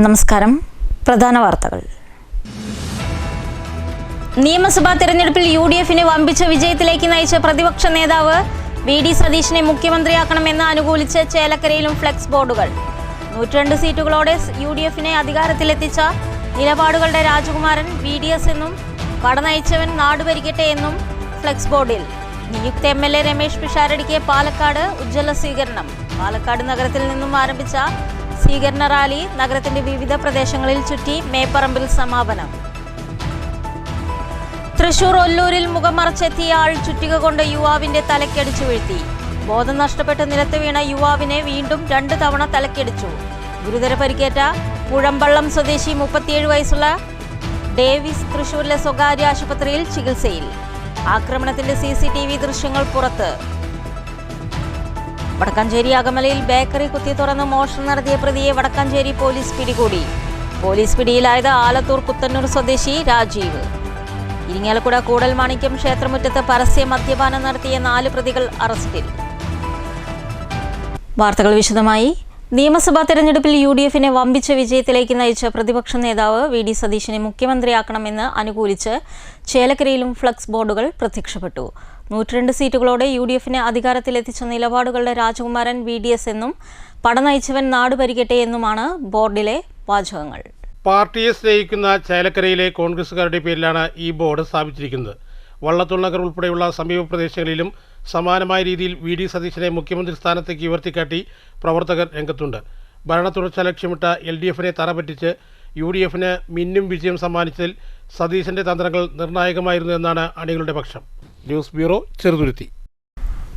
നമസ്കാരം. പ്രധാന വാർത്തകൾ. നിയമസഭാ തെരഞ്ഞെടുപ്പിൽ യുഡിഎഫിനെ വമ്പിച്ച വിജയത്തിലേക്ക് നയിച്ച പ്രതിപക്ഷ നേതാവ് വി.ഡി. സതീശനെ മുഖ്യമന്ത്രിയാക്കണമെന്ന് അനുകൂലിച്ച് ചേലക്കരയിലും ഫ്ലെക്സ് ബോർഡുകൾ. 102 സീറ്റുകളോടെ യുഡിഎഫിനെ അധികാരത്തിലെത്തിച്ച നിലപാടുകളുടെ രാജകുമാരൻ VDS എന്നും പടനയിച്ചവൻ നാടുഭരിക്കട്ടെ എന്നും ഫ്ലെക്സ് ബോർഡിൽ. നിയുക്ത MLA രമേശ് പിഷാരടിക്ക് പാലക്കാട് ഉജ്ജ്വല സ്വീകരണം. പാലക്കാട് നഗരത്തിൽ നിന്നും ആരംഭിച്ച സ്വീകരണ റാലി നഗരത്തിന്റെ വിവിധ പ്രദേശങ്ങളിൽ ചുറ്റി മേപ്പറമ്പിൽ സമാപനം. തൃശൂർ ഒല്ലൂരിൽ മുഖം മറച്ചെത്തിയ ആൾ ചുറ്റിക കൊണ്ട് യുവാവിന്റെ തലക്കടിച്ചു വീഴ്ത്തി. ബോധം നഷ്ടപ്പെട്ട് നിലത്ത് വീണ യുവാവിനെ വീണ്ടും 2 തവണ തലക്കടിച്ചു. ഗുരുതര പരിക്കേറ്റ പുഴമ്പള്ളം സ്വദേശി 37 വയസ്സുള്ള ഡേവിസ് തൃശൂരിലെ സ്വകാര്യ ആശുപത്രിയിൽ ചികിത്സയിൽ. ആക്രമണത്തിന്റെ CCTV ദൃശ്യങ്ങൾ പുറത്ത്. വടക്കാഞ്ചേരി അകമലയിൽ ബേക്കറി കുത്തി തുറന്ന് മോഷണം നടത്തിയ പ്രതിയെ വടക്കാഞ്ചേരി പോലീസ് പിടികൂടി. പോലീസ് പിടിയിലായത് ആലത്തൂർ കുത്തന്നൂർ സ്വദേശി രാജീവ്. ഇരിങ്ങാലക്കുട കൂടൽമാണിക്യം ക്ഷേത്രമുറ്റത്ത് പരസ്യ മദ്യപാനം നടത്തിയ 4 പ്രതികൾ അറസ്റ്റിൽ. വാർത്തകൾ വിശദമായി. നിയമസഭാ തെരഞ്ഞെടുപ്പിൽ യുഡിഎഫിനെ വമ്പിച്ച വിജയത്തിലേക്ക് നയിച്ച പ്രതിപക്ഷ നേതാവ് വി.ഡി. സതീശനെ മുഖ്യമന്ത്രിയാക്കണമെന്ന് അനുകൂലിച്ച് ചേലക്കരയിലും ഫ്ലക്സ് ബോർഡുകൾ പ്രത്യക്ഷപ്പെട്ടു. 102 സീറ്റുകളോടെ യുഡിഎഫിനെ അധികാരത്തിലെത്തിച്ച നിലപാടുകളുടെ രാജകുമാരൻ VDS എന്നും പടനയിച്ചവൻ നാടുഭരിക്കട്ടെ എന്നുമാണ് ബോർഡിലെ വാചകങ്ങൾ. പാർട്ടിയെ സ്നേഹിക്കുന്ന ചേലക്കരയിലെ കോൺഗ്രസുകാരുടെ പേരിലാണ് ഈ ബോർഡ് സ്ഥാപിച്ചിരിക്കുന്നത്. വള്ളത്തോൾ നഗർ ഉൾപ്പെടെയുള്ള സമീപ പ്രദേശങ്ങളിലും സമാനമായ രീതിയിൽ വി.ഡി. സതീശനെ മുഖ്യമന്ത്രി സ്ഥാനത്തേക്ക് ഉയർത്തിക്കാട്ടി പ്രവർത്തകർ രംഗത്തുണ്ട്. ഭരണത്തുടർച്ച ലക്ഷ്യമിട്ട LDFിനെ തറപറ്റിച്ച് UDFിന് മിന്നും വിജയം സമ്മാനിച്ചതിൽ സതീശന്റെ തന്ത്രങ്ങൾ നിർണായകമായിരുന്നു എന്നാണ് അണികളുടെ പക്ഷം. News bureau, Cheruthuruthy.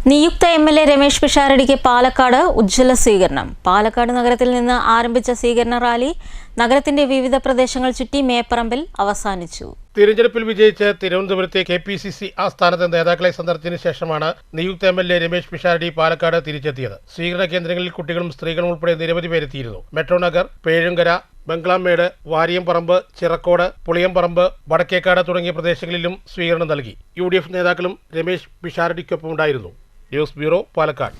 നിയുക്ത MLA രമേശ് പിഷാരടിക്ക് പാലക്കാട് ഉജ്ജ്വല സ്വീകരണം. പാലക്കാട് നഗരത്തിൽ നിന്ന് ആരംഭിച്ച സ്വീകരണ റാലി നഗരത്തിന്റെ വിവിധ പ്രദേശങ്ങൾ ചുറ്റി മേപ്പറമ്പിൽ അവസാനിച്ചു. തിരഞ്ഞെടുപ്പിൽ വിജയിച്ച് തിരുവനന്തപുരത്തെ KPCC ആസ്ഥാനത്ത് നേതാക്കളെ സന്ദർശിച്ചതിനു ശേഷമാണ് നിയുക്ത MLA രമേശ് പിഷാരടി പാലക്കാട് തിരിച്ചെത്തിയത്. സ്വീകരണ കേന്ദ്രങ്ങളിൽ കുട്ടികളും സ്ത്രീകളും ഉൾപ്പെടെ നിരവധി പേരെത്തിയിരുന്നു. മെട്രോ നഗർ, പേഴുങ്കര, ബംഗ്ലാമേട്, വാരിയംപറമ്പ്, ചിറക്കോട്, പുളിയംപറമ്പ്, വടക്കേക്കാട് തുടങ്ങിയ പ്രദേശങ്ങളിലും സ്വീകരണം നൽകി. UDF നേതാക്കളും രമേശ് പിഷാരടിക്കൊപ്പം ഉണ്ടായിരുന്നു. News bureau, Palakkad.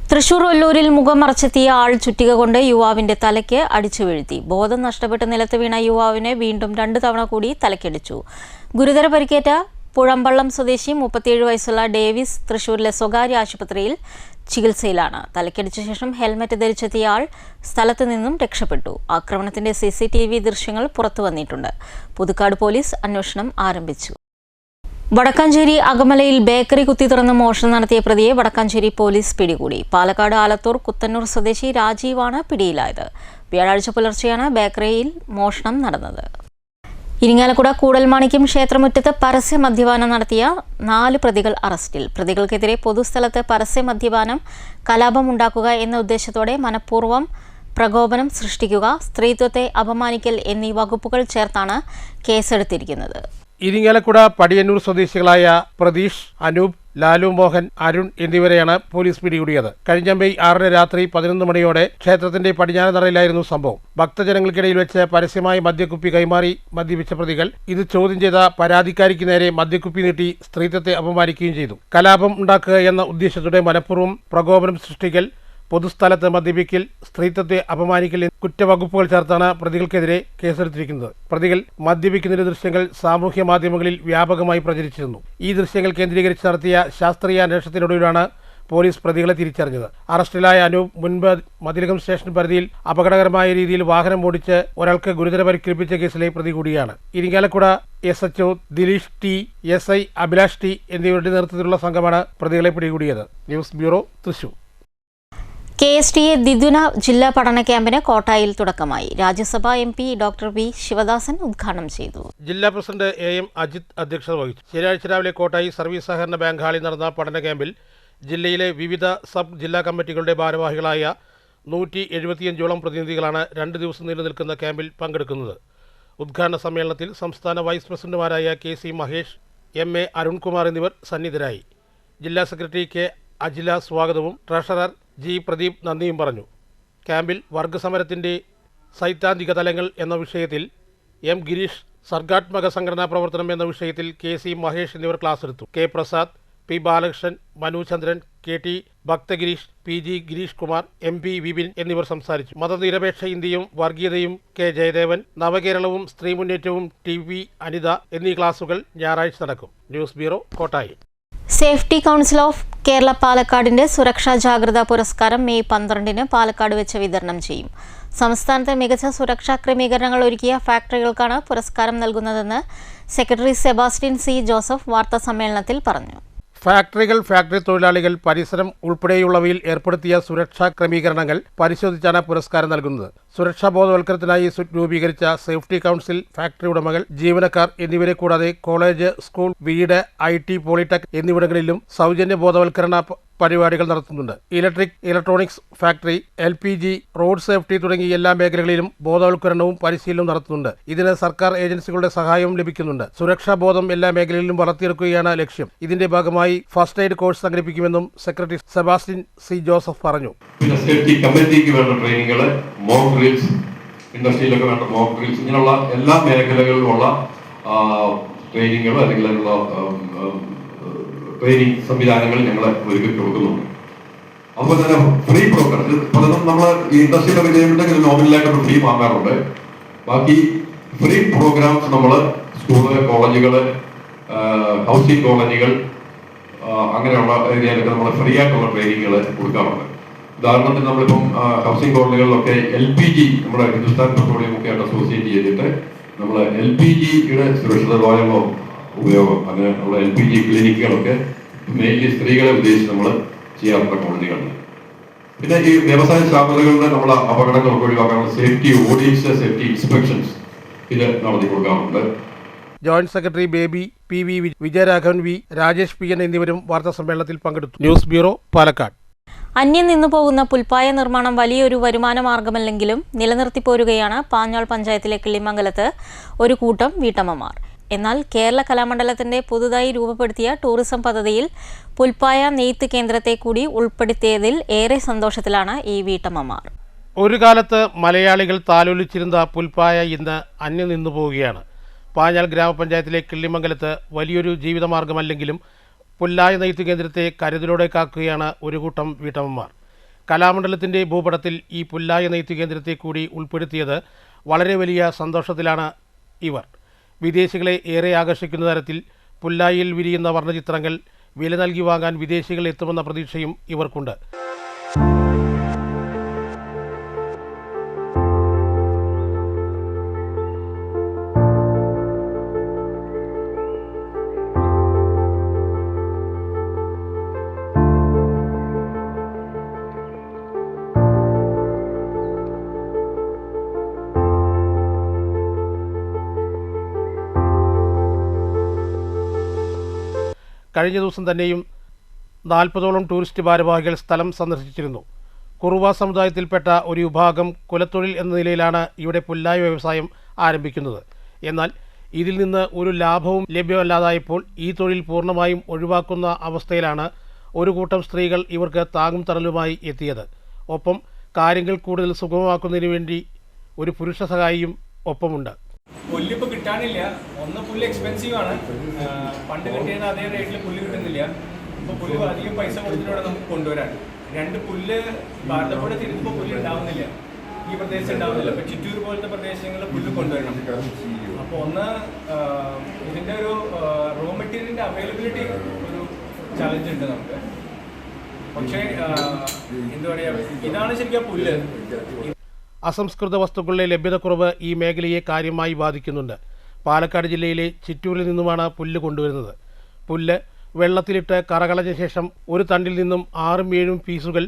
തൃശൂർ ഒല്ലൂരിൽ മുഖം മറച്ചെത്തിയ ആൾ ചുറ്റിക കൊണ്ട് യുവാവിന്റെ തലയ്ക്ക് അടിച്ചു വീഴ്ത്തി. ബോധം നഷ്ടപ്പെട്ട് നിലത്ത് വീണ യുവാവിനെ വീണ്ടും 2 തവണ കൂടി തലക്കടിച്ചു. ഗുരുതര പരിക്കേറ്റ പുഴമ്പള്ളം സ്വദേശി 37 വയസ്സുള്ള ഡേവിസ് തൃശൂരിലെ സ്വകാര്യ ആശുപത്രിയിൽ ചികിത്സയിലാണ്. തലക്കടിച്ച ശേഷം ഹെൽമറ്റ് ധരിച്ചെത്തിയ ആൾ സ്ഥലത്ത് നിന്നും രക്ഷപ്പെട്ടു. ആക്രമണത്തിന്റെ CCTV ദൃശ്യങ്ങൾ പുറത്തു വന്നിട്ടുണ്ട്. പുതുക്കാട് പോലീസ് അന്വേഷണം ആരംഭിച്ചു. വടക്കാഞ്ചേരി അകമലയിൽ ബേക്കറി കുത്തി തുറന്ന് മോഷണം നടത്തിയ പ്രതിയെ വടക്കാഞ്ചേരി പോലീസ് പിടികൂടി. പാലക്കാട് ആലത്തൂർ കുത്തന്നൂർ സ്വദേശി രാജീവാണ് പിടിയിലായത്. വ്യാഴാഴ്ച പുലർച്ചെയാണ് ബേക്കറിയിൽ മോഷണം നടന്നത്. ഇരിങ്ങാലക്കുട കൂടൽമാണിക്യം ക്ഷേത്രമുറ്റത്ത് പരസ്യ മദ്യപാനം നടത്തിയ 4 പ്രതികൾ അറസ്റ്റിൽ. പ്രതികൾക്കെതിരെ പൊതുസ്ഥലത്ത് പരസ്യ മദ്യപാനം, കലാപം ഉണ്ടാക്കുക എന്ന ഉദ്ദേശത്തോടെ മനഃപൂർവ്വം പ്രകോപനം സൃഷ്ടിക്കുക, സ്ത്രീത്വത്തെ അപമാനിക്കൽ എന്നീ വകുപ്പുകൾ ചേർത്താണ് കേസെടുത്തിരിക്കുന്നത്. ഇരിങ്ങാലക്കുട പടിയന്നൂർ സ്വദേശികളായ പ്രതീഷ്, അനൂപ്, ലാലു മോഹൻ, അരുൺ എന്നിവരെയാണ് പോലീസ് പിടികൂടിയത്. കഴിഞ്ഞ മെയ് 6 രാത്രി 11 മണിയോടെ ക്ഷേത്രത്തിന്റെ പടിഞ്ഞാറ് നടയിലായിരുന്നു സംഭവം. ഭക്തജനങ്ങൾക്കിടയിൽ വെച്ച് പരസ്യമായി മദ്യക്കുപ്പി കൈമാറി മദ്യപിച്ച പ്രതികൾ ഇത് ചോദ്യം ചെയ്ത പരാതിക്കാരിക്ക് നേരെ മദ്യക്കുപ്പി നീട്ടി സ്ത്രീത്വത്തെ അപമാനിക്കുകയും ചെയ്തു. കലാപം ഉണ്ടാക്കുക എന്ന ഉദ്ദേശത്തോടെ മനഃപൂർവ്വം പ്രകോപനം സൃഷ്ടിക്കൽ, പൊതുസ്ഥലത്ത് മദ്യപിക്കൽ, സ്ത്രീത്വത്തെ അപമാനിക്കൽ കുറ്റവകുപ്പുകൾ ചേർത്താണ് പ്രതികൾക്കെതിരെ കേസെടുത്തിരിക്കുന്നത്. പ്രതികൾ മദ്യപിക്കുന്നതിന്റെ ദൃശ്യങ്ങൾ സാമൂഹ്യ മാധ്യമങ്ങളിൽ വ്യാപകമായി പ്രചരിച്ചിരുന്നു. ഈ ദൃശ്യങ്ങൾ കേന്ദ്രീകരിച്ച് നടത്തിയ ശാസ്ത്രീയ അന്വേഷണത്തിനൊടുവിലാണ് പോലീസ് പ്രതികളെ തിരിച്ചറിഞ്ഞത്. അറസ്റ്റിലായ അനൂപ് മുൻപ് മതിലകം സ്റ്റേഷൻ പരിധിയിൽ അപകടകരമായ രീതിയിൽ വാഹനം ഓടിച്ച് ഒരാൾക്ക് ഗുരുതര പരിക്കേൽപ്പിച്ച കേസിലെ പ്രതി കൂടിയാണ്. Irinjalakuda SHO Dileesh T, SI Abhilash T എന്നിവരുടെ നേതൃത്വത്തിലുള്ള സംഘമാണ് പ്രതികളെ പിടികൂടിയത്. News bureau, Thrissur. KSTA ദ്വിദിന ജില്ലാ പഠന ക്യാമ്പിന് കോട്ടായിൽ തുടക്കമായി. രാജ്യസഭാ MP ഡോക്ടർ V. ശിവദാസൻ ഉദ്ഘാടനം ചെയ്തു. ജില്ലാ പ്രസിഡന്റ് AM അജിത് അധ്യക്ഷത വഹിച്ചു. ശനിയാഴ്ച രാവിലെ കോട്ടായി സർവീസ് സഹകരണ ബാങ്ക് ഹാളിൽ നടന്ന പഠന ക്യാമ്പിൽ ജില്ലയിലെ വിവിധ സബ് ജില്ലാ കമ്മിറ്റികളുടെ ഭാരവാഹികളായ 175ഓളം പ്രതിനിധികളാണ് 2 ദിവസം നീണ്ടു നിൽക്കുന്ന ക്യാമ്പിൽ പങ്കെടുക്കുന്നത്. ഉദ്ഘാടന സമ്മേളനത്തിൽ സംസ്ഥാന വൈസ് പ്രസിഡന്റുമാരായ KC മഹേഷ്, MA അരുൺകുമാർ എന്നിവർ സന്നിധരായി. ജില്ലാ സെക്രട്ടറി K. അജില സ്വാഗതവും ട്രഷറർ G. പ്രദീപ് നന്ദിയും പറഞ്ഞു. ക്യാമ്പിൽ വർഗസമരത്തിൻ്റെ സൈദ്ധാന്തിക തലങ്ങൾ എന്ന വിഷയത്തിൽ M. ഗിരീഷ്, സർഗാത്മക സംഘടനാ പ്രവർത്തനം എന്ന വിഷയത്തിൽ KC മഹേഷ് എന്നിവർ ക്ലാസ് എടുത്തു. K. പ്രസാദ്, P. ബാലകൃഷ്ണൻ, മനു ചന്ദ്രൻ, KT Bhakthagireesh, PG Girish Kumar, MP Vipin എന്നിവർ സംസാരിച്ചു. മതനിരപേക്ഷ ഇന്ത്യയും വർഗീയതയും K ജയദേവൻ, നവകേരളവും സ്ത്രീ മുന്നേറ്റവും TV അനിത എന്നീ ക്ലാസുകൾ ഞായറാഴ്ച നടക്കും. News bureau, Kottayi. Safety council of Kerala പാലക്കാടിന്റെ സുരക്ഷാ ജാഗ്രതാ പുരസ്കാരം മെയ് 12-ന് പാലക്കാട് വെച്ച് വിതരണം ചെയ്യും. സംസ്ഥാനത്തെ മികച്ച സുരക്ഷാ ക്രമീകരണങ്ങൾ ഒരുക്കിയ ഫാക്ടറികൾക്കാണ് പുരസ്കാരം നൽകുന്നതെന്ന് സെക്രട്ടറി സെബാസ്റ്റ്യൻ C. ജോസഫ് വാർത്താസമ്മേളനത്തിൽ പറഞ്ഞു. ഫാക്ടറികൾ, ഫാക്ടറി തൊഴിലാളികൾ, പരിസരം ഉൾപ്പെടെയുള്ളവയിൽ ഏർപ്പെടുത്തിയ സുരക്ഷാ ക്രമീകരണങ്ങൾ പരിശോധിച്ചാണ് പുരസ്കാരം നൽകുന്നത്. സുരക്ഷാ ബോധവൽക്കരണത്തിനായി രൂപീകരിച്ച സേഫ്റ്റി കൗൺസിൽ ഫാക്ടറി ഉടമകൾ, ജീവനക്കാർ എന്നിവരെ കൂടാതെ കോളേജ്, സ്കൂൾ, വീട്, IT, പോളിടെക് എന്നിവിടങ്ങളിലും സൗജന്യ ബോധവൽക്കരണ പരിപാടികൾ നടത്തുന്നുണ്ട്. Electric, electronics factory, LPG, road safety തുടങ്ങി എല്ലാ മേഖലകളിലും ബോധവൽക്കരണവും പരിശീലനവും നടത്തുന്നുണ്ട്. ഇതിന് സർക്കാർ ഏജൻസികളുടെ സഹായവും ലഭിക്കുന്നുണ്ട്. സുരക്ഷാ ബോധം എല്ലാ മേഖലയിലും വളർത്തിയെടുക്കുകയാണ് ലക്ഷ്യം. ഇതിന്റെ ഭാഗമായി ഫസ്റ്റ് എയ്ഡ് കോഴ്സ് സംഘടിപ്പിക്കുമെന്നും സെക്രട്ടറി സെബാസ്റ്റ്യൻ C. ജോസഫ് പറഞ്ഞു. സേഫ്റ്റി കമ്മിറ്റിക്ക് വേണ്ട ട്രെയിനിങ്ങുകൾ, മോക്ക് ഡ്രിൽസ്, ഇൻഡസ്ട്രിയിലൊക്കെ വേണ്ട മോക്ക് ഡ്രിൽസ്, ഇങ്ങനെയുള്ള എല്ലാ മേഖലകളിലുമുള്ള ട്രെയിനിങ്ങുകൾ അല്ലെങ്കിൽ അതിനുള്ള ട്രെയിനിങ് സംവിധാനങ്ങൾ ഞങ്ങൾ ഒരുക്കി കൊടുക്കുന്നുണ്ട്. അതുപോലെ തന്നെ ഫ്രീ പ്രോഗ്രാം, പലതും നമ്മൾ ഈ ഇൻഡസ്ട്രിയിലൊക്കെ ചെയ്യുമ്പോഴത്തേക്ക് നോമിനലായിട്ടൊരു ഫീ വാങ്ങാറുണ്ട്. ബാക്കി ഫ്രീ പ്രോഗ്രാംസ് നമ്മൾ സ്കൂള്, കോളേജുകൾ, ഹൗസിംഗ് കോളനികൾ, അങ്ങനെയുള്ള ഏരിയയിലൊക്കെ നമ്മൾ ഫ്രീ ആയിട്ടുള്ള ട്രെയിനിങ്ങുകൾ കൊടുക്കാറുണ്ട്. ഉദാഹരണത്തിന് നമ്മളിപ്പം ഹൗസിംഗ് കോളനികളിലൊക്കെ LPG, നമ്മുടെ ഹിന്ദുസ്ഥാൻ പെട്രോളിയം ഒക്കെ ആയിട്ട് അസോസിയേറ്റ് ചെയ്തിട്ട് നമ്മൾ LPGയുടെ സുരക്ഷിതമായ ഉപയോഗം, അങ്ങനെയുള്ള LPG ക്ലിനിക്കുകളൊക്കെ മെയിൻലി സ്ത്രീകളെ ഉദ്ദേശിച്ച് നമ്മൾ ചെയ്യാറുള്ള കോളനികളുണ്ട്. പിന്നെ ഈ വ്യവസായ സ്ഥാപനങ്ങളുടെ നമ്മൾ അപകടങ്ങളൊക്കെ ഒഴിവാക്കാനുള്ള സേഫ്റ്റി ഓഡിറ്റ്സ്, സേഫ്റ്റി ഇൻസ്പെക്ഷൻസ് ഇത് നടത്തി കൊടുക്കാറുണ്ട്. Joint secretary baby PV, Vijayaraghavan V, Rajesh PN എന്നിവരും വാർത്താസമ്മേളനത്തിൽ പങ്കെടുത്തു. News bureau, Palakkad. അന്യം നിന്നു പോകുന്ന പുൽപ്പായ നിർമ്മാണം വലിയൊരു വരുമാന മാർഗമല്ലെങ്കിലും നിലനിർത്തിപ്പോരുകയാണ് പാഞ്ഞാൾ പഞ്ചായത്തിലെ കിള്ളിമംഗലത്ത് ഒരു കൂട്ടം വീട്ടമ്മമാർ. എന്നാൽ കേരള കലാമണ്ഡലത്തിന്റെ പുതുതായി രൂപപ്പെടുത്തിയ ടൂറിസം പദ്ധതിയിൽ പുൽപ്പായ നെയ്ത്ത് കേന്ദ്രത്തെ കൂടി ഉൾപ്പെടുത്തിയതിൽ ഏറെ സന്തോഷത്തിലാണ് ഈ വീട്ടമ്മമാർ. ഒരു കാലത്ത് മലയാളികൾ താലോലിച്ചിരുന്ന പുൽപ്പായ ഇന്ന് അന്യം നിന്നു പോവുകയാണ്. പാഞ്ഞാൾ ഗ്രാമപഞ്ചായത്തിലെ കിള്ളിമംഗലത്ത് വലിയൊരു ജീവിതമാർഗമല്ലെങ്കിലും പുല്ലായ നെയ്ത്ത് കേന്ദ്രത്തെ കരുതലോടെ കാക്കുകയാണ് ഒരു കൂട്ടം വീട്ടമ്മമാർ. കലാമണ്ഡലത്തിൻ്റെ ഭൂപടത്തിൽ ഈ പുല്ലായ നെയ്ത്ത് കേന്ദ്രത്തെ കൂടി ഉൾപ്പെടുത്തിയത് വളരെ വലിയ സന്തോഷത്തിലാണ് ഇവർ. വിദേശികളെ ഏറെ ആകർഷിക്കുന്ന തരത്തിൽ പുല്ലായിൽ വിരിയുന്ന വർണ്ണചിത്രങ്ങൾ വില നൽകി വാങ്ങാൻ വിദേശികൾ എത്തുമെന്ന പ്രതീക്ഷയും ഇവർക്കുണ്ട്. കഴിഞ്ഞ ദിവസം തന്നെയും 40ഓളം ടൂറിസ്റ്റ് ഭാരവാഹികൾ സ്ഥലം സന്ദർശിച്ചിരുന്നു. കുറുവ സമുദായത്തിൽപ്പെട്ട ഒരു വിഭാഗം കുലത്തൊഴിൽ എന്ന നിലയിലാണ് ഇവിടെ പുല്ലായ വ്യവസായം ആരംഭിക്കുന്നത്. എന്നാൽ ഇതിൽ നിന്ന് ഒരു ലാഭവും ലഭ്യമല്ലാതായപ്പോൾ ഈ തൊഴിൽ പൂർണ്ണമായും ഒഴിവാക്കുന്ന അവസ്ഥയിലാണ് ഒരു കൂട്ടം സ്ത്രീകൾ ഇവർക്ക് താങ്ങും തണലുമായി എത്തിയത്. ഒപ്പം കാര്യങ്ങൾ കൂടുതൽ സുഗമമാക്കുന്നതിന് വേണ്ടി ഒരു പുരുഷ സഹായിയും ഒപ്പമുണ്ട്. പുല്ലിപ്പോൾ കിട്ടാനില്ല. ഒന്ന് പുല്ല് എക്സ്പെൻസീവ് ആണ്. പണ്ട് കിട്ടിയത് അതേ റേറ്റിൽ പുല്ല് കിട്ടുന്നില്ല. ഇപ്പോൾ പുല്ല് അധികം പൈസ കൊടുത്തിലൂടെ നമുക്ക് കൊണ്ടുവരാൻ. രണ്ട് പുല്ല് ഭാരതപ്പുഴ തിരുത്തുമ്പോൾ പുല്ല് ഉണ്ടാവുന്നില്ല, ഈ പ്രദേശത്ത് ഉണ്ടാവുന്നില്ല. ഇപ്പോൾ ചിറ്റൂർ പോലത്തെ പ്രദേശങ്ങളിൽ പുല്ല് കൊണ്ടുവരണം. അപ്പോൾ ഒന്ന് ഇതിൻ്റെ ഒരു റോ മെറ്റീരിയലിൻ്റെ അവൈലബിലിറ്റി ഒരു ചലഞ്ച് ഉണ്ട് നമുക്ക്. പക്ഷേ എന്താ പറയുക, ഇതാണ് ശരിക്കും പുല്ല്. അസംസ്കൃത വസ്തുക്കളുടെ ലഭ്യതക്കുറവ് ഈ മേഖലയെ കാര്യമായി ബാധിക്കുന്നുണ്ട്. പാലക്കാട് ജില്ലയിലെ ചിറ്റൂരിൽ നിന്നുമാണ് പുല്ല് കൊണ്ടുവരുന്നത്. പുല്ല് വെള്ളത്തിലിട്ട് കറകളഞ്ഞ ശേഷം ഒരു തണ്ടിൽ നിന്നും 6-7 പീസുകൾ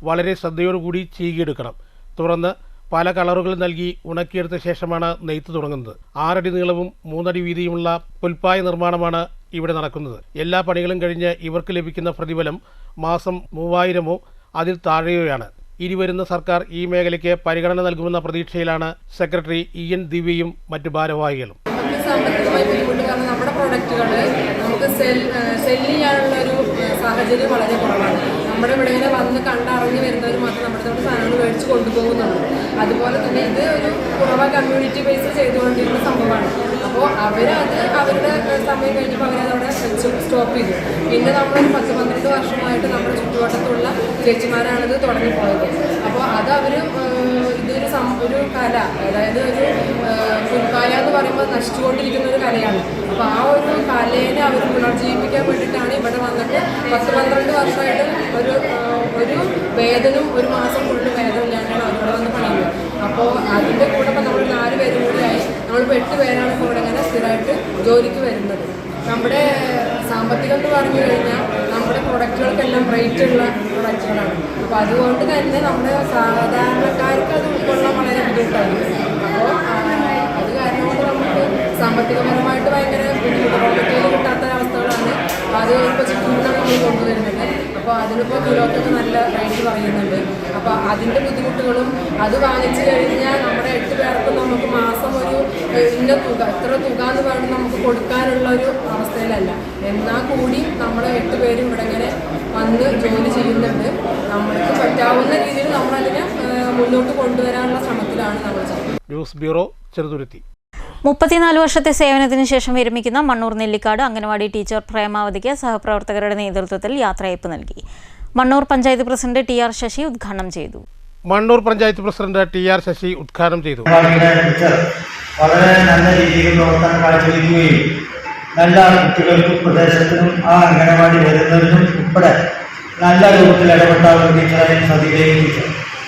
വളരെ ശ്രദ്ധയോടുകൂടി ചീകിയെടുക്കണം. തുറന്ന് പല കളറുകൾ നൽകി ഉണക്കിയെടുത്ത ശേഷമാണ് നെയ്ത്ത് തുടങ്ങുന്നത്. 6 അടി നീളവും 3 അടി വീതിയുമുള്ള പുൽപ്പായ നിർമ്മാണമാണ് ഇവിടെ നടക്കുന്നത്. എല്ലാ പണികളും കഴിഞ്ഞ് ഇവർക്ക് ലഭിക്കുന്ന പ്രതിഫലം മാസം 3000-ഓ അതിൽ താഴെയോയാണ്. ഇനി വരുന്ന സർക്കാർ ഈ മേഖലയ്ക്ക് പരിഗണന നൽകുമെന്ന പ്രതീക്ഷയിലാണ് സെക്രട്ടറി EN ദിവ്യയും മറ്റു ഭാരവാഹികളും. സാമ്പത്തികമായി ബുദ്ധിമുട്ട് കാരണം നമ്മുടെ പ്രൊഡക്റ്റുകൾ നമുക്ക് സെല്ല് ചെയ്യാനുള്ള ഒരു സാഹചര്യം വളരെ കുറവാണ്. നമ്മുടെ ഇവിടെ ഇങ്ങനെ വന്ന് കണ്ടറിഞ്ഞ് വരുന്നവർ മാത്രം നമ്മുടെ സാധനങ്ങൾ മേടിച്ച് കൊണ്ടുപോകുന്നുള്ളൂ. അതുപോലെ തന്നെ ഇത് ഒരു കുറവ കമ്മ്യൂണിറ്റി ബേസ് ചെയ്തുകൊണ്ടിരുന്ന സംഭവമാണ്. അപ്പോൾ അവരത് അവരുടെ സമയം കഴിഞ്ഞപ്പോൾ അവരതവിടെ വെച്ച് സ്റ്റോപ്പ് ചെയ്തു. പിന്നെ നമ്മളൊരു 10-12 വർഷമായിട്ട് നമ്മുടെ ചുറ്റുവട്ടത്തുള്ള ചേച്ചിമാരാണിത് തുടങ്ങിപ്പോയത്. അപ്പോൾ അത് അവർ ഒരു കല, അതായത് ഒരു പുൽപ്പായ എന്ന് പറയുമ്പോൾ നശിച്ചുകൊണ്ടിരിക്കുന്ന ഒരു കലയാണ്. അപ്പോൾ ആ ഒരു കലയെ അവർ പുനർജീവിപ്പിക്കാൻ വേണ്ടിയിട്ടാണ് ഇവിടെ വന്നിട്ട് 10-12 വർഷമായിട്ട് ഒരു വേതനം, ഒരു മാസം ഫുള്ള് വേതനം ഇല്ലാണ്ടാണ് അവരിവിടെ വന്ന് പണിയുന്നത്. അപ്പോൾ അതിൻ്റെ കൂടെ ഇപ്പോൾ നമ്മൾ 4 പേരും കൂടിയായി നമ്മളിപ്പോൾ 8 പേരാണ് ഇപ്പോൾ ഇവിടെ ഇങ്ങനെ സ്ഥിരമായിട്ട് ജോലിക്ക് വരുന്നത്. നമ്മുടെ സാമ്പത്തികം എന്ന് പറഞ്ഞു കഴിഞ്ഞാൽ നമ്മുടെ പ്രൊഡക്റ്റുകൾക്കെല്ലാം റേറ്റുള്ള പ്രൊഡക്റ്റുകളാണ്. അപ്പോൾ അതുകൊണ്ട് തന്നെ നമ്മുടെ സാധാരണക്കാർക്ക് അത് ഉൾക്കൊള്ളാൻ വളരെ ബുദ്ധിമുട്ടായിരിക്കും. അപ്പോൾ അത് കാരണം കൊണ്ട് നമുക്ക് സാമ്പത്തികപരമായിട്ട് ഭയങ്കര ബുദ്ധിമുട്ട്, കിട്ടാത്ത അവസ്ഥകളാണ്. അത് ഇപ്പോൾ ചിക്കനാണ് നമ്മൾ കൊണ്ടുവരുന്നത്. അപ്പോൾ അതിനിപ്പോൾ കിലോക്കൊക്കെ നല്ല റേറ്റ് പറയുന്നുണ്ട്. അപ്പോൾ അതിൻ്റെ ബുദ്ധിമുട്ടുകളും, അത് വാങ്ങിച്ചു കഴിഞ്ഞാൽ നമ്മുടെ 8 പേർക്കും നമുക്ക് മാസം ഒരു ഇന്ന തുക, എത്ര തുക എന്ന് പറഞ്ഞ് നമുക്ക് കൊടുക്കാനുള്ള ഒരു അവസ്ഥയിലല്ല. എന്നാൽ കൂടി നമ്മൾ 8 പേരും ഇവിടെ ഇങ്ങനെ വന്ന് ജോലി ചെയ്യുന്നുണ്ട്. നമ്മൾക്ക് പറ്റാവുന്ന രീതിയിൽ നമ്മളതിനെ മുന്നോട്ട് കൊണ്ടുവരാനുള്ള ശ്രമത്തിലാണ് നമ്മൾ ചെയ്യുന്നത്. News bureau, Cheruthuruthy. 34 വർഷത്തെ സേവനത്തിന് ശേഷം വിരമിക്കുന്ന മണ്ണൂർ നെല്ലിക്കാട് അംഗനവാടി ടീച്ചർ പ്രേമാവതിക്ക് സഹപ്രവർത്തകരുടെ നേതൃത്വത്തിൽ യാത്രയയപ്പ് നൽകി. മണ്ണൂർ പഞ്ചായത്ത് പ്രസിഡന്റ് TR ശശി ഉദ്ഘാടനം ചെയ്തു. മണ്ണൂർ പഞ്ചായത്ത് പ്രസിഡന്റ് TR ശശി ഉദ്ഘാടനം ചെയ്തു. വളരെ നല്ല രീതിയിൽ പ്രവർത്തനം കാഴ്ചവെക്കുകയും നല്ല കുട്ടികൾക്കും പ്രദേശത്തിനും ആ അംഗനവാടി വരുന്നതിനും ഉൾപ്പെടെ നല്ല രൂപത്തിൽ ഇടപെട്ട ഒരു ടീച്ചറായി ശ്രദ്ധിക്കുകയും ചെയ്തു.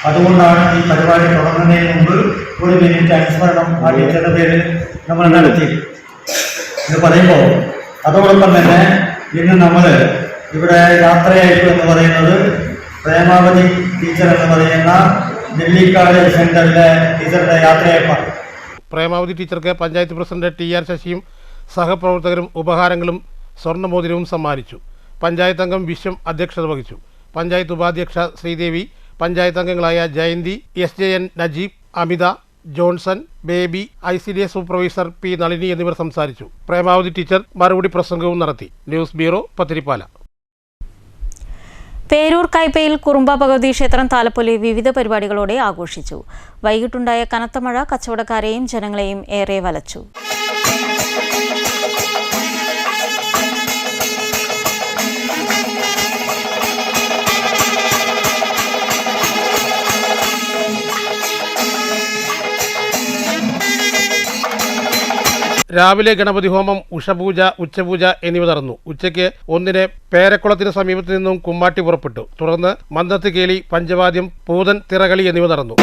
അതുകൊണ്ടാണ് ഈ പരിപാടി തുടങ്ങുന്നതിന് മുമ്പ് ഒരു മിനിറ്റ് അനുസ്മരണം ആ ടീച്ചറുടെ പേരിൽ നമ്മൾ നടത്തി എന്ന് പറയുമ്പോൾ, അതോടൊപ്പം തന്നെ ഇന്ന് നമ്മൾ ഇവിടെ യാത്രയയപ്പ് എന്ന് പറയുന്നത് പ്രേമാവതി ടീച്ചർ എന്ന് പറയുന്ന നെല്ലിക്കാട് സെന്ററിലെ ടീച്ചറുടെ യാത്രയയപ്പാണ്. പ്രേമാവതി ടീച്ചർക്ക് പഞ്ചായത്ത് പ്രസിഡന്റ് TR ശശിയും സഹപ്രവർത്തകരും ഉപഹാരങ്ങളും സ്വർണ്ണമോതിരവും സമ്മാനിച്ചു. പഞ്ചായത്ത് അംഗം വിശ്വം അധ്യക്ഷത വഹിച്ചു. പഞ്ചായത്ത് ഉപാധ്യക്ഷ ശ്രീദേവി, പഞ്ചായത്ത് അംഗങ്ങളായ Jayanthi, SJN Najeeb, Amitha, Johnson, Baby, ICDS supervisor P Nalini എന്നിവർ സംസാരിച്ചു. പ്രേമാവതി ടീച്ചർ മറുപടി പ്രസംഗവും നടത്തി. News bureau, Pathirippala. പേരൂർ കൈപ്പയിൽ കുറുമ്പ ഭഗവതി ക്ഷേത്രം താലപ്പൊലി വിവിധ പരിപാടികളോടെ ആഘോഷിച്ചു. വൈകിട്ടുണ്ടായ കനത്ത മഴ കച്ചവടക്കാരെയും ജനങ്ങളെയും ഏറെ വലച്ചു. രാവിലെ ഗണപതി ഹോമം, ഉഷപൂജ, ഉച്ചപൂജ എന്നിവ നടന്നു. ഉച്ചയ്ക്ക് 1-ന് പേരക്കുളത്തിന് സമീപത്തു നിന്നും കുമ്മാട്ടി പുറപ്പെട്ടു. തുടർന്ന് മന്ദത്ത് കേളി, പഞ്ചവാദ്യം, പൂതൻ, തിറകളി എന്നിവ നടന്നു.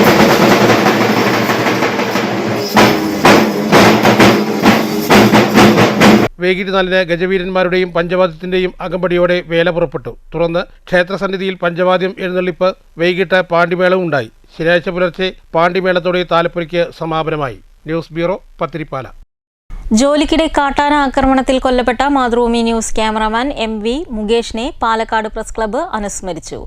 വൈകിട്ട് 4-ന് ഗജവീരന്മാരുടെയും പഞ്ചവാദ്യത്തിന്റെയും അകമ്പടിയോടെ വേല പുറപ്പെട്ടു. തുടർന്ന് ക്ഷേത്രസന്നിധിയിൽ പഞ്ചവാദ്യം എഴുന്നള്ളിപ്പ്, വൈകിട്ട് പാണ്ടിമേളവും ഉണ്ടായി. ശനിയാഴ്ച പുലർച്ചെ പാണ്ടിമേളത്തോടെ താലപ്പൊലിക്ക് സമാപനമായി. News bureau, Pathirippala. ജോലിക്കിടെ കാട്ടാന ആക്രമണത്തിൽ കൊല്ലപ്പെട്ട മാതൃഭൂമി ന്യൂസ് ക്യാമറാമാൻ MV മുകേഷിനെ പാലക്കാട് പ്രസ് ക്ലബ്ബ് അനുസ്മരിച്ചു.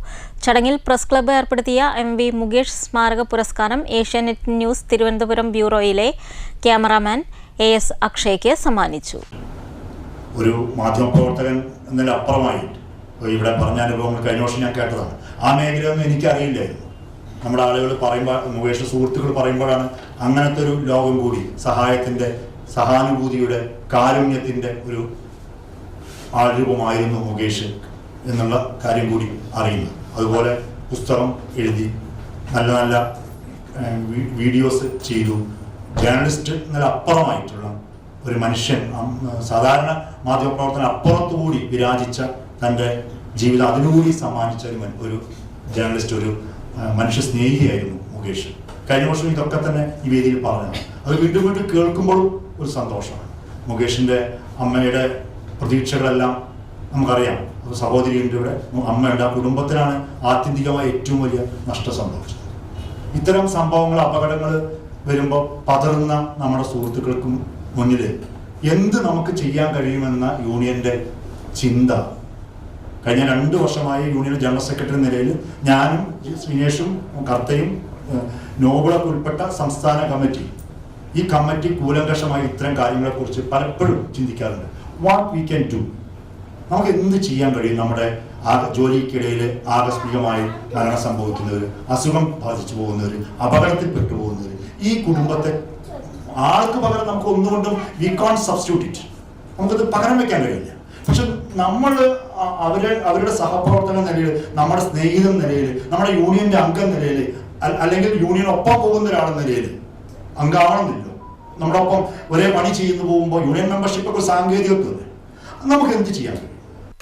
ചടങ്ങിൽ പ്രസ് ക്ലബ്ബ് ഏർപ്പെടുത്തിയ MV മുകേഷ് സ്മാരക പുരസ്കാരം ഏഷ്യാനെറ്റ് ന്യൂസ് തിരുവനന്തപുരം ബ്യൂറോയിലെ ക്യാമറാമാൻ AS അക്ഷയ്ക്ക് സമ്മാനിച്ചു. ഒരു മാധ്യമപ്രവർത്തകൻ എന്നതിലപ്പുറമായി ഇവിടെ പറഞ്ഞ അനുഭവങ്ങൾ കഴിഞ്ഞ വർഷം ഞാൻ കേട്ടതാണ്. ആ മേഖലയൊന്നും എനിക്കറിയില്ലായിരുന്നു. നമ്മുടെ ആളുകൾ പറയുമ്പോൾ, മുകേഷ് സുഹൃത്തുക്കൾ പറയുമ്പോഴാണ് അങ്ങനത്തെ ഒരു ലോകം കൂടി, സഹായത്തിൻ്റെ, സഹാനുഭൂതിയുടെ, കാരുണ്യത്തിൻ്റെ ഒരു ആൾരൂപമായിരുന്നു മുകേഷ് എന്നുള്ള കാര്യം കൂടി അറിയുന്നു. അതുപോലെ പുസ്തകം എഴുതി, നല്ല നല്ല വീഡിയോസ് ചെയ്തു. ജേർണലിസ്റ്റ് എന്നതിലപ്പുറമായിട്ടുള്ള ഒരു മനുഷ്യൻ, സാധാരണ മാധ്യമപ്രവർത്തനം അപ്പുറത്തുകൂടി വിരാജിച്ച തൻ്റെ ജീവിതം അതിനുകൂടി സമ്മാനിച്ച ഒരു ജേർണലിസ്റ്റ്, ഒരു മനുഷ്യ സ്നേഹിയായിരുന്നു മുകേഷ്. കഴിഞ്ഞ വർഷം ഇതൊക്കെ തന്നെ ഈ വേദിയിൽ പറഞ്ഞതാണ്. അത് വീണ്ടും വീണ്ടും കേൾക്കുമ്പോഴും ഒരു സന്തോഷമാണ്. മുകേഷിൻ്റെ അമ്മയുടെ പ്രതീക്ഷകളെല്ലാം നമുക്കറിയാം. ഒരു സഹോദരിയുണ്ട് ഇവിടെ, അമ്മയുണ്ട്. ആ കുടുംബത്തിനാണ് ആത്യന്തികമായി ഏറ്റവും വലിയ നഷ്ടം സംഭവിച്ചത്. ഇത്തരം സംഭവങ്ങൾ, അപകടങ്ങൾ വരുമ്പോൾ പതറുന്ന നമ്മുടെ സുഹൃത്തുക്കൾക്കും മുന്നിൽ എന്ത് നമുക്ക് ചെയ്യാൻ കഴിയുമെന്ന യൂണിയൻ്റെ ചിന്ത കഴിഞ്ഞ 2 വർഷമായി യൂണിയൻ ജനറൽ സെക്രട്ടറി നിലയിൽ ഞാനും ശ്രീനേഷും കർത്തയും നോബിളൊക്കെ ഉൾപ്പെട്ട സംസ്ഥാന കമ്മിറ്റി, ഈ കമ്മിറ്റി കൂലങ്കഷമായി ഇത്തരം കാര്യങ്ങളെക്കുറിച്ച് പലപ്പോഴും ചിന്തിക്കാറുണ്ട്. വാട്ട് വി ക്യാൻ ഡു, നമുക്ക് എന്ത് ചെയ്യാൻ കഴിയും? നമ്മുടെ ജോലിക്കിടയിൽ ആകസ്മികമായി മരണം സംഭവിക്കുന്നവർ, അസുഖം ബാധിച്ചു പോകുന്നവർ, അപകടത്തിൽപ്പെട്ടു പോകുന്നവർ, ഈ കുടുംബത്തെ ആൾക്ക് പകരം നമുക്ക് ഒന്നുകൊണ്ടും വി കോൺ സബ്സ്റ്റിറ്റ്യൂട്ട് ഇറ്റ്, നമുക്കത് പകരം വെക്കാൻ കഴിയില്ല. പക്ഷെ നമ്മൾ അവരുടെ സഹപ്രവർത്തന നിലയിൽ, നമ്മുടെ സ്നേഹിതൻ നിലയിൽ, നമ്മുടെ യൂണിയന്റെ അംഗം നിലയിൽ, അല്ലെങ്കിൽ യൂണിയൻ ഒപ്പം പോകുന്ന ഒരാളെന്ന നിലയിൽ, അംഗമാണെന്നില്ലോ, നമ്മുടെ ഒപ്പം ഒരേ പണി ചെയ്യുന്നു പോകുമ്പോൾ യൂണിയൻ മെമ്പർഷിപ്പ് ഒക്കെ സാങ്കേതികത്വം നമുക്ക് എന്ത് ചെയ്യാൻ കഴിയും?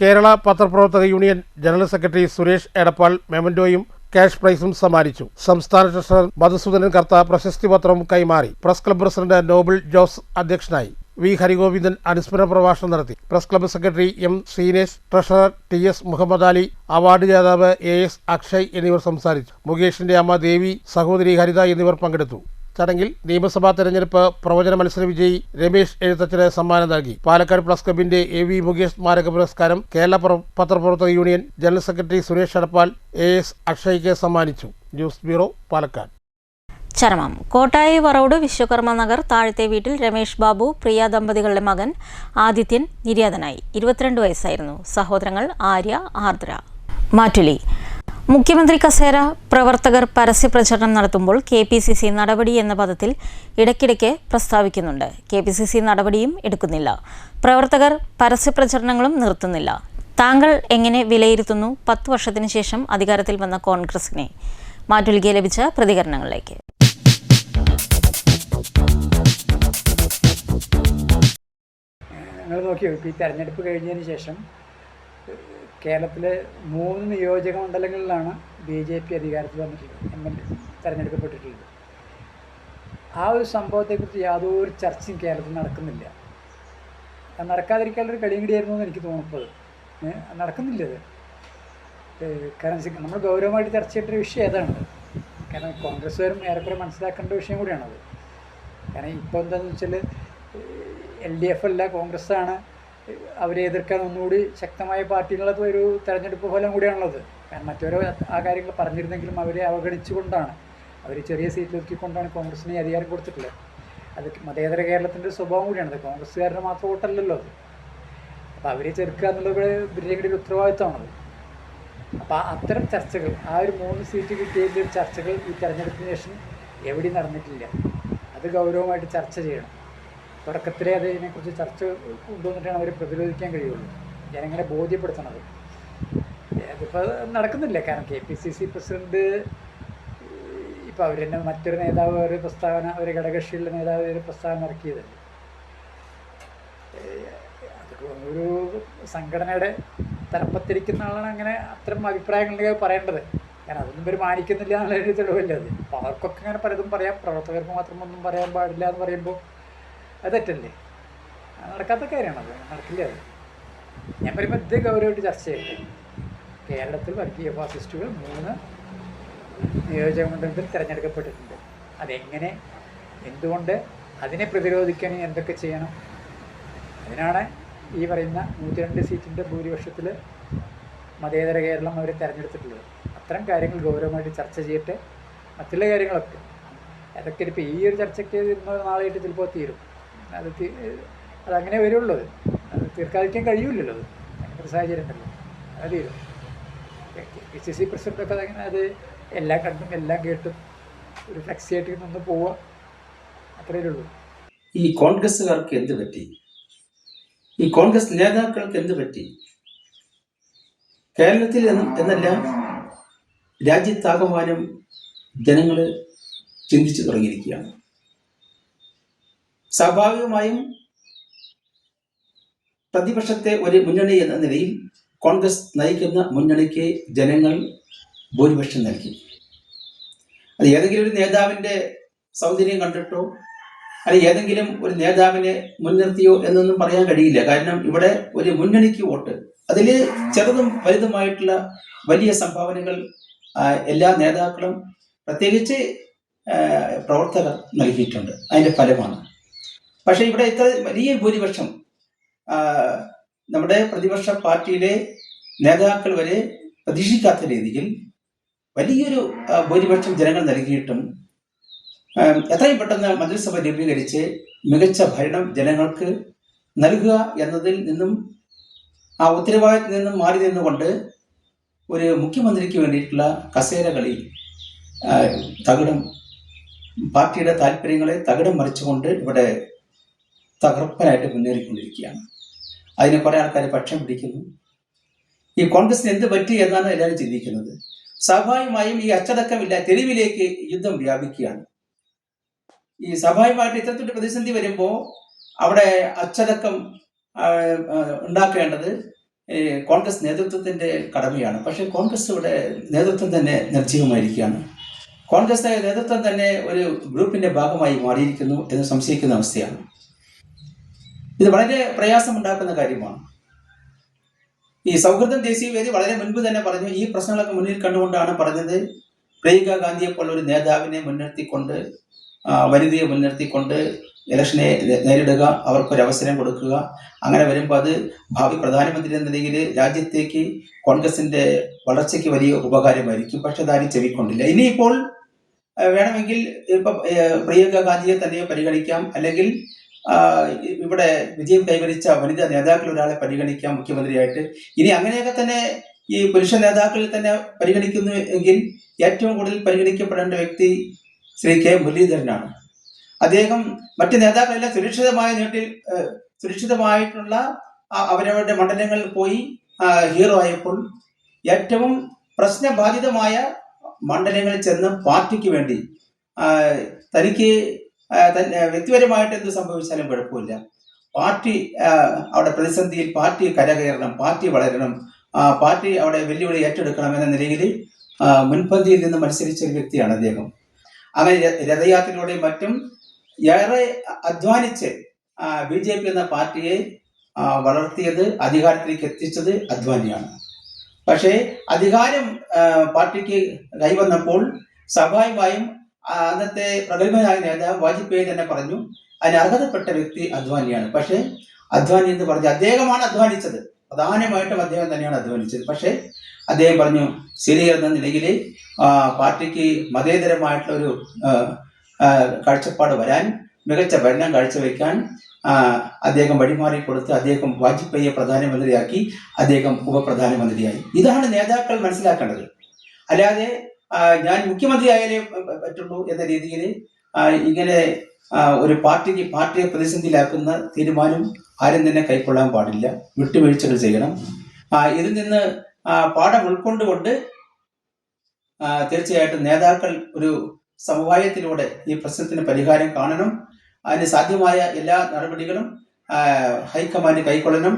കേരള പത്രപ്രവർത്തക union general secretary Suresh Edappal മെമന്റോയും ക്യാഷ് പ്രൈസും സമ്മാനിച്ചു. സംസ്ഥാന ട്രഷറർ മധുസൂദനൻ കർത്ത പ്രശസ്തി പത്രവും കൈമാറി. Press club president Noble Jose അധ്യക്ഷനായി. വി ഹരിഗോവിന്ദൻ അനുസ്മരണ പ്രഭാഷണം നടത്തി. Press club secretary M Sreenesh, treasurer TS. Muhammad Ali, award ജേതാവ് എ.എസ്. അക്ഷയ് എന്നിവർ സംസാരിച്ചു. മുകേഷിന്റെ അമ്മ ദേവി, സഹോദരി ഹരിത എന്നിവർ പങ്കെടുത്തു. ചടങ്ങിൽ നിയമസഭാ തെരഞ്ഞെടുപ്പ് പ്രവചന മത്സര വിജയി രമേശ് എഴുത്തച്ഛന് സമ്മാനം നൽകി. പാലക്കാട് പ്രസ് ക്ലബിന്റെ എ.വി. മുകേഷ് സ്മാരക പുരസ്കാരം കേരള പത്രപ്രവർത്തക union general secretary Suresh Edappal AS. അക്ഷയ്ക്ക് സമ്മാനിച്ചു. News bureau, Palakkad. ചരമം. കോട്ടായി വറോഡ് വിശ്വകർമ്മ നഗർ താഴത്തെ വീട്ടിൽ രമേഷ് ബാബു, പ്രിയ ദമ്പതികളുടെ മകൻ ആദിത്യൻ നിര്യാതനായി. 22 വയസ്സായിരുന്നു. സഹോദരങ്ങൾ ആര്യ, ആർദ്ര. മാറ്റുലി. മുഖ്യമന്ത്രി കസേര പ്രവർത്തകർ പരസ്യപ്രചരണം നടത്തുമ്പോൾ KPCC നടപടി എന്ന പദത്തിൽ ഇടയ്ക്കിടയ്ക്ക് പ്രസ്താവിക്കുന്നുണ്ട്. KPCC നടപടിയും എടുക്കുന്നില്ല. പ്രവർത്തകർ പരസ്യപ്രചരണങ്ങളും നിർത്തുന്നില്ല. താങ്കൾ എങ്ങനെ വിലയിരുത്തുന്നു 10 വർഷത്തിന് ശേഷം അധികാരത്തിൽ വന്ന കോൺഗ്രസിനെ? മാറ്റുലിക്ക് ലഭിച്ച പ്രതികരണങ്ങളിലേക്ക്. നിങ്ങൾ നോക്കിയോ, ഇപ്പോൾ ഈ തെരഞ്ഞെടുപ്പ് കഴിഞ്ഞതിന് ശേഷം കേരളത്തിലെ 3 നിയോജക മണ്ഡലങ്ങളിലാണ് BJP അധികാരത്തിൽ വന്നിട്ടുള്ളത്, തിരഞ്ഞെടുക്കപ്പെട്ടിട്ടുള്ളത്. ആ ഒരു സംഭവത്തെക്കുറിച്ച് യാതൊരു ചർച്ചയും കേരളത്തിൽ നടക്കുന്നില്ല. അത് നടക്കാതിരിക്കാനുള്ളൊരു കളിയങ്കടിയായിരുന്നു എന്ന് എനിക്ക് തോന്നുന്നത്. നടക്കുന്നില്ലത്. കാരണം നമ്മൾ ഗൗരവമായിട്ട് ചർച്ച ചെയ്യേണ്ട വിഷയം ഏതാണ്? കാരണം കോൺഗ്രസ്സുകാരും ഏറെക്കുറെ മനസ്സിലാക്കേണ്ട വിഷയം കൂടിയാണത്. കാരണം ഇപ്പോൾ എന്താണെന്ന് വെച്ചാൽ LDF അല്ല, കോൺഗ്രസ്സാണ് അവരെ എതിർക്കാൻ ഒന്നുകൂടി ശക്തമായ പാർട്ടികളത് ഒരു തെരഞ്ഞെടുപ്പ് ഫലം കൂടിയാണുള്ളത്. കാരണം മറ്റവരോ ആ കാര്യങ്ങൾ പറഞ്ഞിരുന്നെങ്കിലും അവരെ അവഗണിച്ചുകൊണ്ടാണ്, അവർ ചെറിയ സീറ്റിലൊതുക്കിക്കൊണ്ടാണ് കോൺഗ്രസിനെ അധികാരം കൊടുത്തിട്ടുള്ളത്. അത് മതേതര കേരളത്തിൻ്റെ സ്വഭാവം കൂടിയാണത്. കോൺഗ്രസ്സുകാരുടെ മാത്രം വോട്ടല്ലല്ലോ അത്. അപ്പോൾ അവരെ ചെറുക്കുക എന്നുള്ളത് ബിരിയാണിയുടെ ഒരു ഉത്തരവാദിത്തമാണത്. അപ്പോൾ അത്തരം ചർച്ചകൾ, ആ ഒരു 3 സീറ്റ് കിട്ടിയതിൻ്റെ ചർച്ചകൾ ഈ തെരഞ്ഞെടുപ്പിന് ശേഷം എവിടെയും നടന്നിട്ടില്ല. അത് ഗൗരവമായിട്ട് ചർച്ച ചെയ്യണം. തുടക്കത്തിലെ അതിനെക്കുറിച്ച് ചർച്ച കൊണ്ടുവന്നിട്ടാണ് അവരെ പ്രതിരോധിക്കാൻ കഴിയുള്ളൂ, ജനങ്ങളെ ബോധ്യപ്പെടുത്തണത്. അതിപ്പോൾ നടക്കുന്നില്ല. കാരണം KPCC പ്രസിഡന്റ് ഇപ്പോൾ അവർ തന്നെ മറ്റൊരു നേതാവ് ഒരു പ്രസ്താവന, ഒരു ഘടകകക്ഷിയുള്ള നേതാവ് ഒരു പ്രസ്താവന ഇറക്കിയതല്ലേ. അത് ഒരു സംഘടനയുടെ തലപ്പത്തിരിക്കുന്ന ആളാണ് അങ്ങനെ അത്തരം അഭിപ്രായങ്ങളിലേക്ക് പറയേണ്ടത്. കാരണം അതൊന്നും ഇവർ മാനിക്കുന്നില്ല എന്നുള്ള തെളിവല്ലേ അത്. അപ്പോൾ അവർക്കൊക്കെ അങ്ങനെ പലതും പറയാം, പ്രവർത്തകർക്ക് മാത്രം ഒന്നും പറയാൻ പാടില്ല എന്ന് പറയുമ്പോൾ അത് തെറ്റല്ലേ? നടക്കാത്ത കാര്യമാണത്, നടക്കില്ല അത്. ഞാൻ പറയുമ്പോൾ ഇത് ഗൗരവമായിട്ട് ചർച്ച ചെയ്യട്ടെ. കേരളത്തിൽ വർഗീയ ഫാസിസ്റ്റുകൾ 3 നിയോജക മണ്ഡലത്തിൽ തിരഞ്ഞെടുക്കപ്പെട്ടിട്ടുണ്ട്. അതെങ്ങനെ, എന്തുകൊണ്ട്, അതിനെ പ്രതിരോധിക്കാൻ എന്തൊക്കെ ചെയ്യണം, അതിനാണ് ഈ പറയുന്ന 102 സീറ്റിൻ്റെ ഭൂരിപക്ഷത്തിൽ മതേതര കേരളം അവർ തിരഞ്ഞെടുത്തിട്ടുള്ളത്. അത്തരം കാര്യങ്ങൾ ഗൗരവമായിട്ട് ചർച്ച ചെയ്യട്ടെ. മറ്റുള്ള കാര്യങ്ങളൊക്കെ അതൊക്കെ ഇപ്പോൾ ഈ ഒരു ചർച്ചയ്ക്ക് നാളെയായിട്ട് ചിലപ്പോൾ തീരും. അതങ്ങനെ വരുള്ളൂ. അത് തീർക്കാതിരിക്കാൻ കഴിയില്ലല്ലോ. അത് അങ്ങനത്തെ സാഹചര്യം ഉണ്ടല്ലോ, അത് തീരും. KPCC പ്രസിഡൻ്റൊക്കെ അതങ്ങനെ അത് എല്ലാം കണ്ടും എല്ലാം കേട്ടും ഒരു ഫ്ലെക്സിയായിട്ട് നിന്ന് പോവുക, അത്രയേ ഉള്ളൂ. ഈ കോൺഗ്രസ്സുകാർക്ക് എന്ത് പറ്റി? ഈ കോൺഗ്രസ് നേതാക്കൾക്ക് എന്ത് പറ്റി? കേരളത്തിൽ എന്നല്ല, രാജ്യത്താകമാനം ജനങ്ങൾ ചിന്തിച്ചു തുടങ്ങിയിരിക്കുകയാണ്. സ്വാഭാവികമായും പ്രതിപക്ഷത്തെ ഒരു മുന്നണി എന്ന നിലയിൽ കോൺഗ്രസ് നയിക്കുന്ന മുന്നണിക്ക് ജനങ്ങൾ ഭൂരിപക്ഷം നൽകി. അത് ഏതെങ്കിലും ഒരു നേതാവിൻ്റെ സൗന്ദര്യം കണ്ടിട്ടോ അല്ലെങ്കിൽ ഏതെങ്കിലും ഒരു നേതാവിനെ മുൻനിർത്തിയോ എന്നൊന്നും പറയാൻ കഴിയില്ല. കാരണം ഇവിടെ ഒരു മുന്നണിക്ക് വോട്ട്, അതിൽ ചെറുതും വലുതുമായിട്ടുള്ള വലിയ സംഭാവനകൾ എല്ലാ നേതാക്കളും പ്രത്യേകിച്ച് പ്രവർത്തകർ നൽകിയിട്ടുണ്ട്. അതിൻ്റെ ഫലമാണ്. പക്ഷേ ഇവിടെ ഇത്ര വലിയ ഭൂരിപക്ഷം നമ്മുടെ പ്രതിപക്ഷ പാർട്ടിയിലെ നേതാക്കൾ വരെ പ്രതീക്ഷിക്കാത്ത രീതിയിൽ വലിയൊരു ഭൂരിപക്ഷം ജനങ്ങൾ നൽകിയിട്ടും എത്രയും പെട്ടെന്ന് മന്ത്രിസഭ രൂപീകരിച്ച് മികച്ച ഭരണം ജനങ്ങൾക്ക് നൽകുക എന്നതിൽ നിന്നും, ആ ഉത്തരവാദിത്തത്തിൽ നിന്നും മാറി നിന്നുകൊണ്ട് ഒരു മുഖ്യമന്ത്രിക്ക് വേണ്ടിയിട്ടുള്ള കസേര കളി തകിടം പാർട്ടിയുടെ താല്പര്യങ്ങളെ തകിടം മറിച്ചുകൊണ്ട് ഇവിടെ തകർപ്പനായിട്ട് മുന്നേറിക്കൊണ്ടിരിക്കുകയാണ്. അതിന് കുറേ ആൾക്കാർ പക്ഷം പിടിക്കുന്നു. ഈ കോൺഗ്രസിന് എന്ത് പറ്റി എന്നാണ് എല്ലാവരും ചിന്തിക്കുന്നത്. സ്വാഭാവികമായും ഈ അച്ചടക്കമില്ല, തെരുവിലേക്ക് യുദ്ധം വ്യാപിക്കുകയാണ്. ഈ സ്വാഭാവികമായിട്ട് ഇത്തരത്തിലൊരു പ്രതിസന്ധി വരുമ്പോൾ അവിടെ അച്ചടക്കം ഉണ്ടാക്കേണ്ടത് കോൺഗ്രസ് നേതൃത്വത്തിന്റെ കടമയാണ്. പക്ഷെ കോൺഗ്രസ് ഇവിടെ നേതൃത്വം തന്നെ നിർജ്ജീവമായിരിക്കുകയാണ്. കോൺഗ്രസ് നേതൃത്വം തന്നെ ഒരു ഗ്രൂപ്പിന്റെ ഭാഗമായി മാറിയിരിക്കുന്നു എന്ന് സംശയിക്കുന്ന അവസ്ഥയാണ്. ഇത് വളരെ പ്രയാസമുണ്ടാക്കുന്ന കാര്യമാണ്. ഈ സൗഹൃദം ദേശീയ വേദി വളരെ മുൻപ് തന്നെ പറഞ്ഞു, ഈ പ്രശ്നങ്ങളൊക്കെ മുന്നിൽ കണ്ടുകൊണ്ടാണ് പറഞ്ഞത്, പ്രിയങ്ക ഗാന്ധിയെ പോലുള്ള ഒരു നേതാവിനെ മുൻനിർത്തിക്കൊണ്ട്, വനിതയെ മുൻനിർത്തിക്കൊണ്ട് ഇലക്ഷനെ നേരിടുക, അവർക്കൊരവസരം കൊടുക്കുക. അങ്ങനെ വരുമ്പോൾ അത് ഭാവി പ്രധാനമന്ത്രി എന്ന നിലയിൽ രാജ്യത്തേക്ക് കോൺഗ്രസിന്റെ വളർച്ചയ്ക്ക് വലിയ ഉപകാരമായിരിക്കും. പക്ഷെ അതാരും ചെവിക്കൊണ്ടില്ല. ഇനിയിപ്പോൾ വേണമെങ്കിൽ ഇപ്പൊ പ്രിയങ്ക ഗാന്ധിയെ തന്നെ പരിഗണിക്കാം, അല്ലെങ്കിൽ ഇവിടെ വിജയം കൈവരിച്ച വനിതാ നേതാക്കൾ ഒരാളെ പരിഗണിക്കാം മുഖ്യമന്ത്രിയായിട്ട്. ഇനി അങ്ങനെയൊക്കെ തന്നെ ഈ പുരുഷ നേതാക്കളിൽ തന്നെ പരിഗണിക്കുന്നു എങ്കിൽ ഏറ്റവും കൂടുതൽ പരിഗണിക്കപ്പെടേണ്ട വ്യക്തി ശ്രീ കെ മുരളീധരനാണ്. അദ്ദേഹം മറ്റ് നേതാക്കളെല്ലാം സുരക്ഷിതമായിട്ടുള്ള അവരവരുടെ മണ്ഡലങ്ങളിൽ പോയി ഹീറോ ആയപ്പോൾ ഏറ്റവും പ്രശ്നബാധിതമായ മണ്ഡലങ്ങളിൽ ചെന്ന് പാർട്ടിക്ക് വേണ്ടി തനിക്ക് വ്യക്തിപരമായിട്ട് എന്ത് സംഭവിച്ചാലും കുഴപ്പമില്ല, പാർട്ടി അവിടെ പ്രതിസന്ധിയിൽ പാർട്ടി കരകയറണം, പാർട്ടി വളരണം, പാർട്ടി അവിടെ വെല്ലുവിളി ഏറ്റെടുക്കണം എന്ന നിലയിൽ മുൻപന്തിയിൽ നിന്ന് മത്സരിച്ച ഒരു വ്യക്തിയാണ് അദ്ദേഹം. അങ്ങനെ രഥയാത്രയിലൂടെയും മറ്റും ഏറെ അധ്വാനിച്ച് BJP എന്ന പാർട്ടിയെ വളർത്തിയത്, അധികാരത്തിലേക്ക് എത്തിച്ചത് അദ്വാനിയാണ്. പക്ഷേ അധികാരം പാർട്ടിക്ക് കൈവന്നപ്പോൾ സ്വാഭാവികമായും അന്നത്തെ പ്രഗത്ഭനായ നേതാവ് വാജ്പേയി തന്നെ പറഞ്ഞു അതിന് അർഹതപ്പെട്ട വ്യക്തി അദ്വാനിയാണ്. പക്ഷേ അദ്വാനി എന്ന് പറഞ്ഞ് അദ്ദേഹമാണ് അധ്വാനിച്ചത്, പ്രധാനമായിട്ടും അദ്ദേഹം തന്നെയാണ് അധ്വാനിച്ചത്. പക്ഷേ അദ്ദേഹം പറഞ്ഞു ശരിയെന്ന നിലയിൽ പാർട്ടിക്ക് മതേതരമായിട്ടുള്ളൊരു കാഴ്ചപ്പാട് വരാൻ, മികച്ച ഭരണം കാഴ്ചവെക്കാൻ അദ്ദേഹം വഴിമാറി കൊടുത്ത് അദ്ദേഹം വാജ്പേയിയെ പ്രധാനമന്ത്രിയാക്കി, അദ്ദേഹം ഉപപ്രധാനമന്ത്രിയായി. ഇതാണ് നേതാക്കൾ മനസ്സിലാക്കേണ്ടത്. അല്ലാതെ ഞാൻ മുഖ്യമന്ത്രി ആയാലേ പറ്റുള്ളൂ എന്ന രീതിയിൽ ഇങ്ങനെ ഒരു പാർട്ടിയെ പ്രതിസന്ധിയിലാക്കുന്ന തീരുമാനം ആരും തന്നെ കൈക്കൊള്ളാൻ പാടില്ല. വിട്ടുവീഴ്ചകൾ ചെയ്യണം. ഇതിൽ നിന്ന് പാഠം ഉൾക്കൊണ്ടുകൊണ്ട് തീർച്ചയായിട്ടും നേതാക്കൾ ഒരു സമവായത്തിലൂടെ ഈ പ്രശ്നത്തിന് പരിഹാരം കാണണം. അതിന് സാധ്യമായ എല്ലാ നടപടികളും ഹൈക്കമാൻഡ് കൈക്കൊള്ളണം.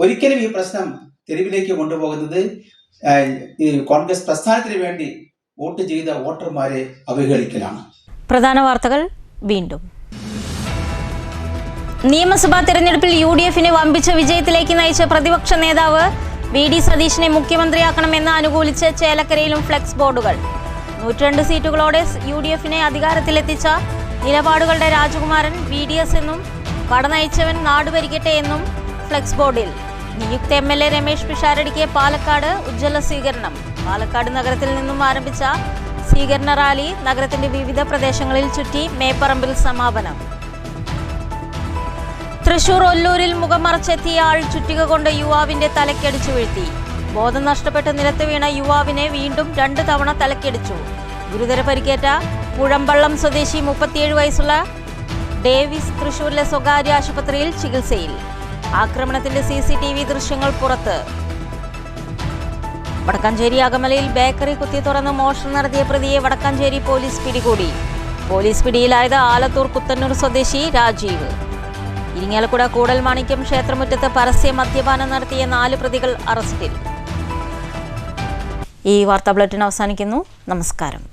ഒരിക്കലും ഈ പ്രശ്നം തെരുവിലേക്ക് കൊണ്ടുപോകുന്നത് ഈ കോൺഗ്രസ് പ്രസ്ഥാനത്തിന് വേണ്ടി വോട്ട് ചെയ്ത വോട്ടർമാരെ അവഹേളിക്കലാണ്. പ്രധാന വാർത്തകൾ വീണ്ടും. നിയമസഭാ തെരഞ്ഞെടുപ്പിൽ UDFനെ വമ്പിച്ച വിജയത്തിലേക്ക് നയിച്ച പ്രതിപക്ഷ നേതാവ് VD സതീശനെ മുഖ്യമന്ത്രിയാക്കണമെന്ന് അനുകൂലിച്ച് ചേലക്കരയിലും ഫ്ലെക്സ് ബോർഡുകൾ. 102 സീറ്റുകളോടെ UDFനെ അധികാരത്തിലെത്തിച്ച നിലപാടുകളുടെ രാജകുമാരൻ VDS എന്നും കടനയിച്ചവൻ നാടുഭരിക്കട്ടെ എന്നും ഫ്ലെക്സ് ബോർഡിൽ. നിയുക്ത MLA രമേശ് പിഷാരടിക്ക് പാലക്കാട് ഉജ്ജ്വല സ്വീകരണം. പാലക്കാട് നഗരത്തിൽ നിന്നും ആരംഭിച്ച സ്വീകരണ റാലി നഗരത്തിന്റെ വിവിധ പ്രദേശങ്ങളിൽ ചുറ്റി മേപ്പറമ്പിൽ സമാപനം. തൃശൂർ ഒല്ലൂരിൽ മുഖം മറച്ചെത്തിയ ആൾ ചുറ്റിക കൊണ്ട് യുവാവിന്റെ തലക്കടിച്ചു വീഴ്ത്തി. ബോധം നഷ്ടപ്പെട്ട് നിലത്ത് വീണ യുവാവിനെ വീണ്ടും 2 തവണ തലക്കടിച്ചു. ഗുരുതര പരിക്കേറ്റ പുഴമ്പള്ളം സ്വദേശി 37 വയസ്സുള്ള ഡേവിസ് തൃശൂരിലെ സ്വകാര്യ ആശുപത്രിയിൽ ചികിത്സയിൽ. ആക്രമണത്തിന്റെ CCTV ദൃശ്യങ്ങൾ പുറത്ത്. വടക്കാഞ്ചേരി അകമലയിൽ ബേക്കറി കുത്തി തുറന്ന് മോഷണം നടത്തിയ പ്രതിയെ വടക്കാഞ്ചേരി പോലീസ് പിടികൂടി. പോലീസ് പിടിയിലായത് ആലത്തൂർ പുത്തന്നൂർ സ്വദേശി രാജീവ്. ഇരിങ്ങാലക്കുട കൂടൽമാണിക്യം ക്ഷേത്രമുറ്റത്ത് പരസ്യ മദ്യപാനം നടത്തിയ 4 പ്രതികൾ അറസ്റ്റിൽ. ഈ വാർത്താ ബുള്ളറ്റിൻ അവസാനിക്കുന്നു. നമസ്കാരം.